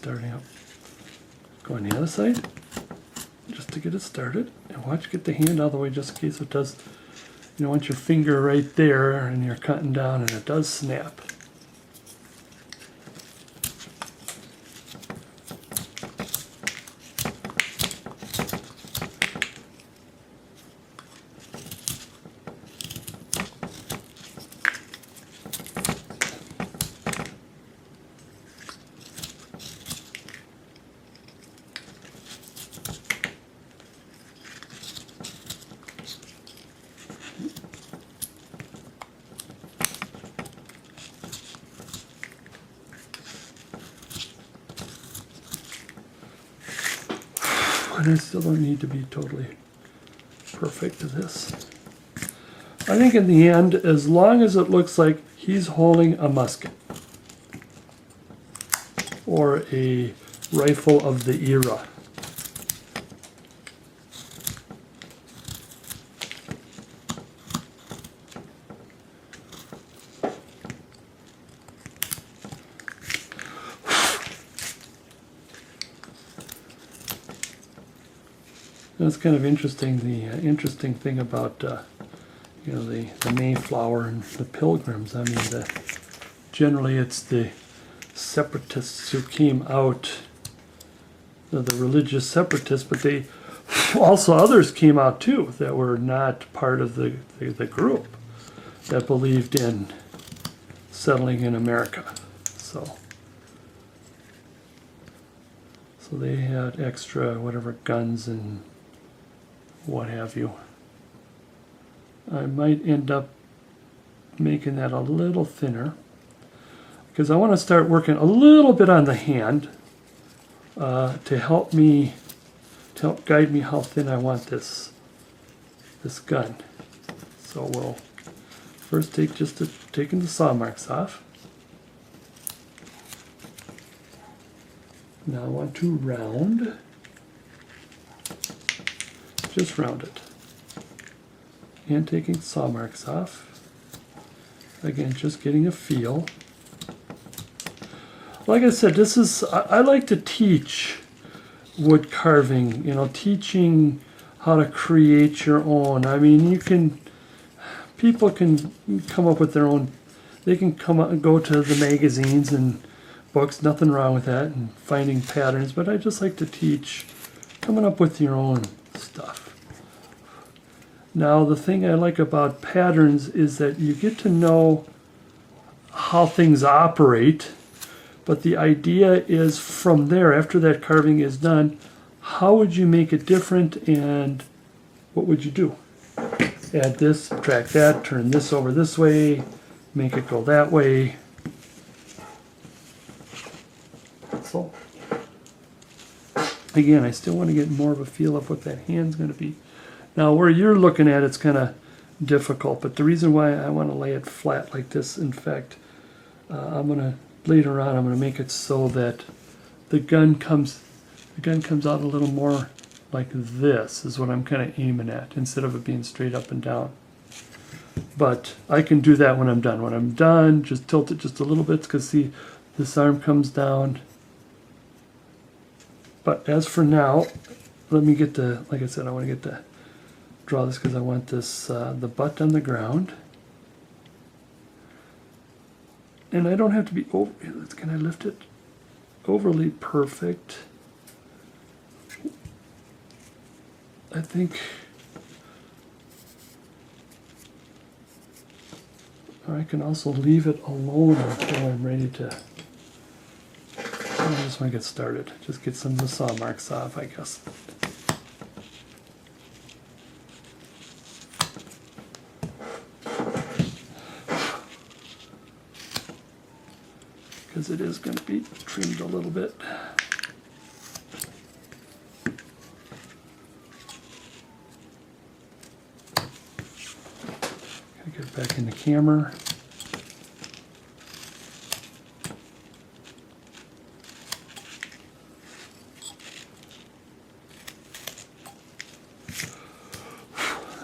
starting up. Go on the other side, just to get it started. And watch, get the hand out of the way just in case it does. You don't want your finger right there and you're cutting down and it does snap. And I still don't need to be totally perfect at this. I think in the end, as long as it looks like he's holding a musket or a rifle of the era. That's kind of interesting. The interesting thing about you know, the Mayflower and the Pilgrims. I mean, generally it's the separatists who came out, the religious separatists, but they also others came out too that were not part of the group that believed in settling in America. So they had extra whatever guns and what have you. I might end up making that a little thinner because I want to start working a little bit on the hand to help guide me how thin I want this gun. So we'll first taking the saw marks off. Now I want to round. Just round it. And taking saw marks off. Again, just getting a feel. Like I said, I like to teach wood carving, you know, teaching how to create your own. I mean, people can come up with their own, they can come out and go to the magazines and books, nothing wrong with that, and finding patterns, but I just like to teach coming up with your own stuff. Now, the thing I like about patterns is that you get to know how things operate, but the idea is from there, after that carving is done, how would you make it different and what would you do? Add this, subtract that, turn this over this way, make it go that way. So, again, I still want to get more of a feel of what that hand's going to be. Now, where you're looking at, it's kind of difficult, but the reason why I want to lay it flat like this, in fact, later on, I'm going to make it so that the gun comes out a little more like this, is what I'm kind of aiming at, instead of it being straight up and down. But I can do that when I'm done. When I'm done, just tilt it just a little bit, because see, this arm comes down. But as for now, let me get like I said, I want to draw this because I want this, the butt on the ground. And I don't have to be can I lift it? Overly perfect. I think, or I can also leave it alone until I'm ready to, I just want to get started. Just get some of the saw marks off, I guess. Because it is going to be trimmed a little bit. Get back in the camera.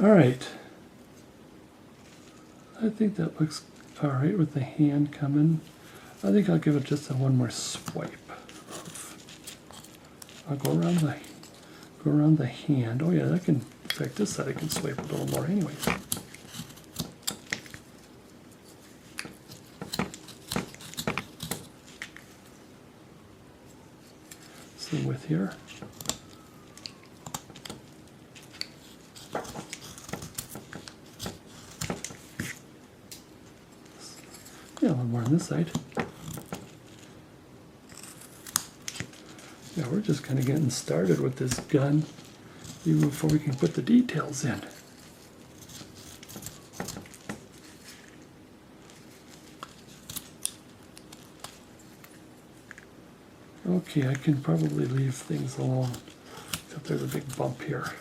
All right. I think that looks all right with the hand coming. I think I'll give it just one more swipe of I'll go around the hand. Oh yeah, that can, in fact, this side I can swipe a little more anyways. Same with here. Yeah, a little more on this side. Yeah, we're just kind of getting started with this gun, even before we can put the details in. Okay, I can probably leave things alone, except there's a big bump here.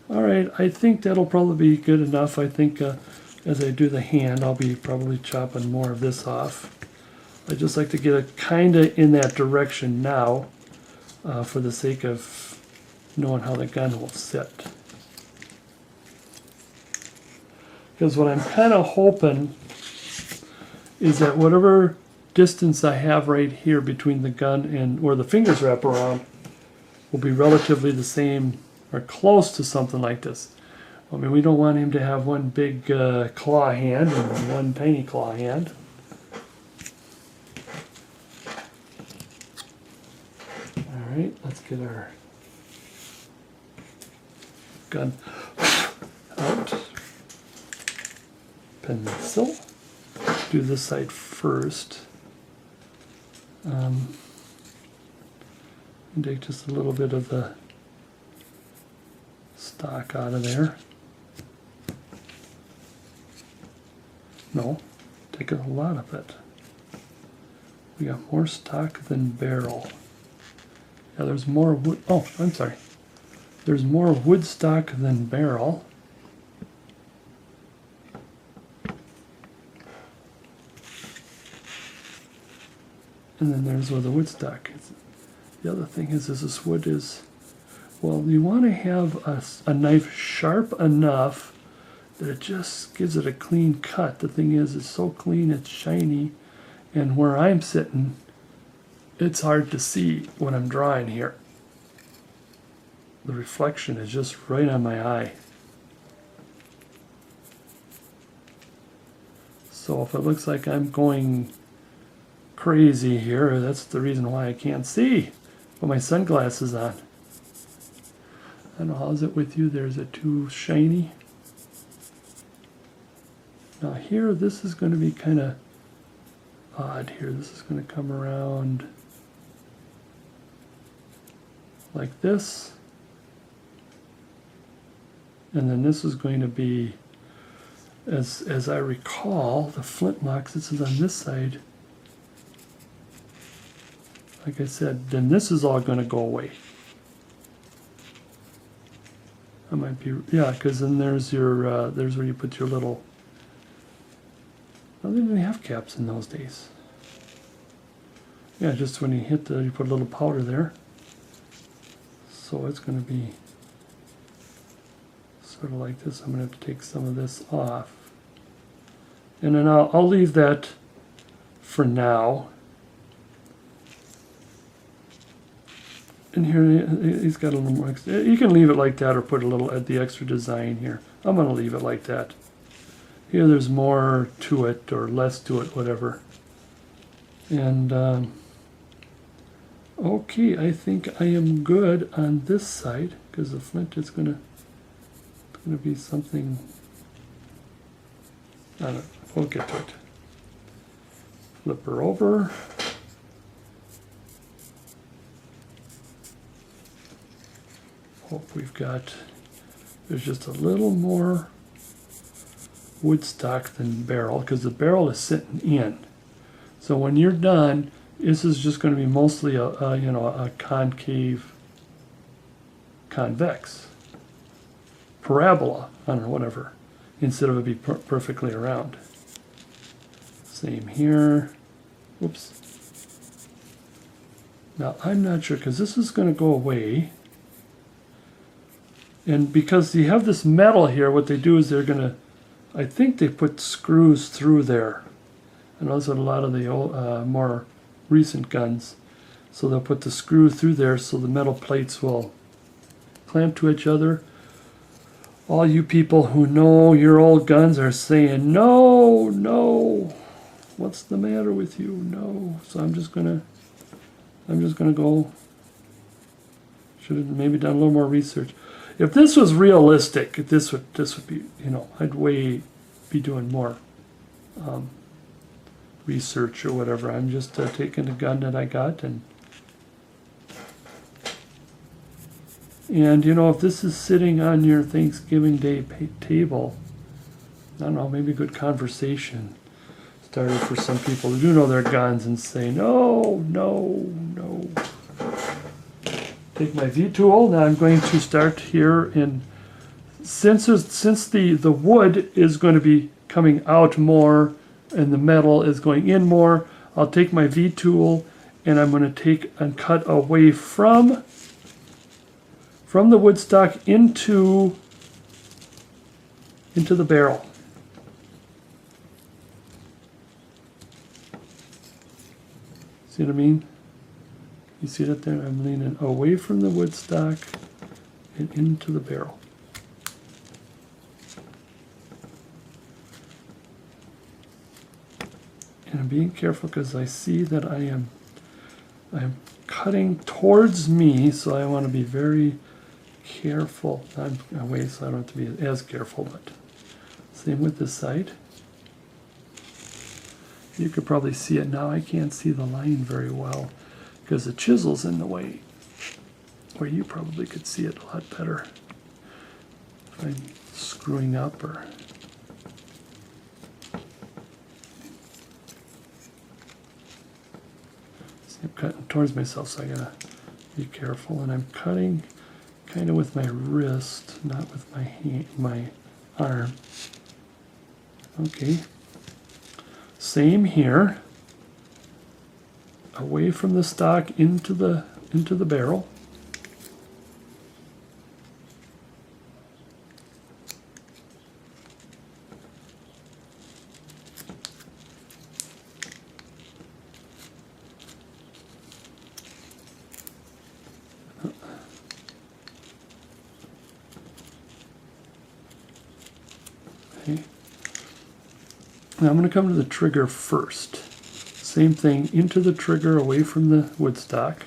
All right, I think that'll probably be good enough. I think as I do the hand, I'll be probably chopping more of this off. I just like to get it kind of in that direction now, for the sake of knowing how the gun will sit. Because what I'm kind of hoping is that whatever distance I have right here between the gun and where the fingers wrap around will be relatively the same or close to something like this. I mean, we don't want him to have one big claw hand and one tiny claw hand. All right, let's get our gun out. Pencil. Do this side first. And take just a little bit of the stock out of there. No, take a lot of it. We got more stock than barrel. Yeah, there's more wood. Oh, I'm sorry. There's more wood stock than barrel. And then there's where the wood stock is. The other thing is this wood is, well, you want to have a knife sharp enough that it just gives it a clean cut. The thing is, it's so clean, it's shiny, and where I'm sitting, it's hard to see when I'm drawing here. The reflection is just right on my eye. So if it looks like I'm going crazy here, that's the reason why I can't see. Put my sunglasses on. I don't know, how's it with you? There's it too shiny. Now here, this is going to be kind of odd here. This is going to come around like this. And then this is going to be, as I recall, the flintlocks, this is on this side. Like I said, then this is all going to go away. I might be, yeah, because then there's your, there's where you put your little, well, they didn't have caps in those days. Yeah, just when you hit the, you put a little powder there. So it's going to be sort of like this. I'm going to have to take some of this off. And then I'll leave that for now. And here he's got a little more extra. You can leave it like that or put a little at the extra design here. I'm going to leave it like that. Here there's more to it or less to it, whatever. And okay, I think I am good on this side because the flint is going to be something. I don't know. We'll get to it. Flip her over. Hope we've got, there's just a little more wood stock than barrel because the barrel is sitting in. So when you're done, this is just going to be mostly a you know, a concave, convex, parabola, I don't know, whatever, instead of it be perfectly around. Same here. Whoops. Now I'm not sure because this is going to go away. And because you have this metal here, what they do is they're going to, I think they put screws through there. I know that's what a lot of the old, more recent guns. So they'll put the screw through there so the metal plates will clamp to each other. All you people who know your old guns are saying, no, no, what's the matter with you? No. So I'm just gonna go. Should have maybe done a little more research. If this was realistic, this would be, you know, I'd be doing more research or whatever. I'm just taking the gun that I got and you know, if this is sitting on your Thanksgiving Day table, I don't know, maybe a good conversation started for some people who do know their guns and say, no, no, no. Take my V-tool. Now I'm going to start here, and since the wood is going to be coming out more and the metal is going in more, I'll take my V-tool and I'm going to take and cut away from the wood stock into the barrel. See what I mean? You see that there? I'm leaning away from the wood stock and into the barrel. And I'm being careful because I see that I am cutting towards me, so I want to be very careful. I'm away, so I don't have to be as careful, but same with this side. You could probably see it now. I can't see the line very well because the chisel's in the way, where you probably could see it a lot better if I'm screwing up or... See, I'm cutting towards myself, so I gotta be careful, and I'm cutting kind of with my wrist, not with my hand, my arm. Okay. Same here. Away from the stock into the barrel. Okay. Now I'm going to come to the trigger first. Same thing, into the trigger, away from the wood stock.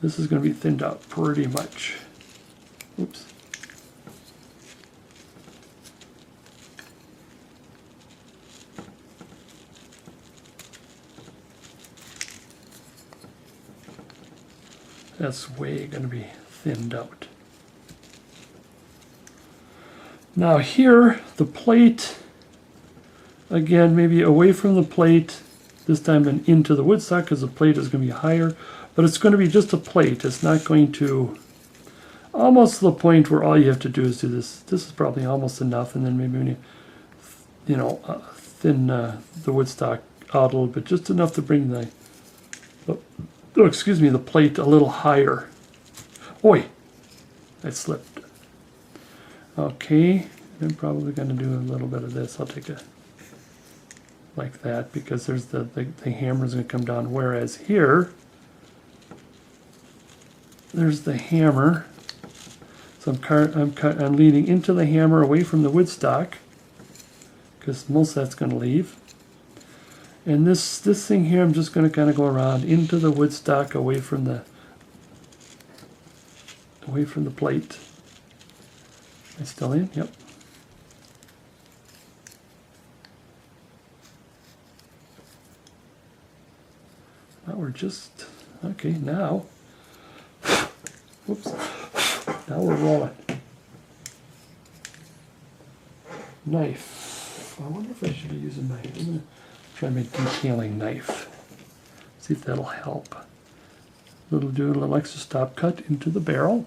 This is going to be thinned out pretty much. Oops. That's way going to be thinned out. Now here, the plate, again, maybe away from the plate, this time and into the wood stock because the plate is going to be higher, but it's going to be just a plate. It's not going to, almost to the point where all you have to do is do this. This is probably almost enough, and then maybe when you thin the wood stock out a little bit, just enough to bring the plate a little higher. Oi, I slipped. Okay, I'm probably going to do a little bit of this. I'll take a like that because there's the hammer is going to come down, whereas here there's the hammer. So I'm leaning into the hammer away from the wood stock because most of that's going to leave. And this thing here, I'm just going to kind of go around into the wood stock away from the plate. It's still in? Yep. Now we're just, okay, now, whoops, now we're rolling. Knife. I wonder if I should be using my, I'm going to try my detailing knife. See if that'll help. Do a little extra stop cut into the barrel.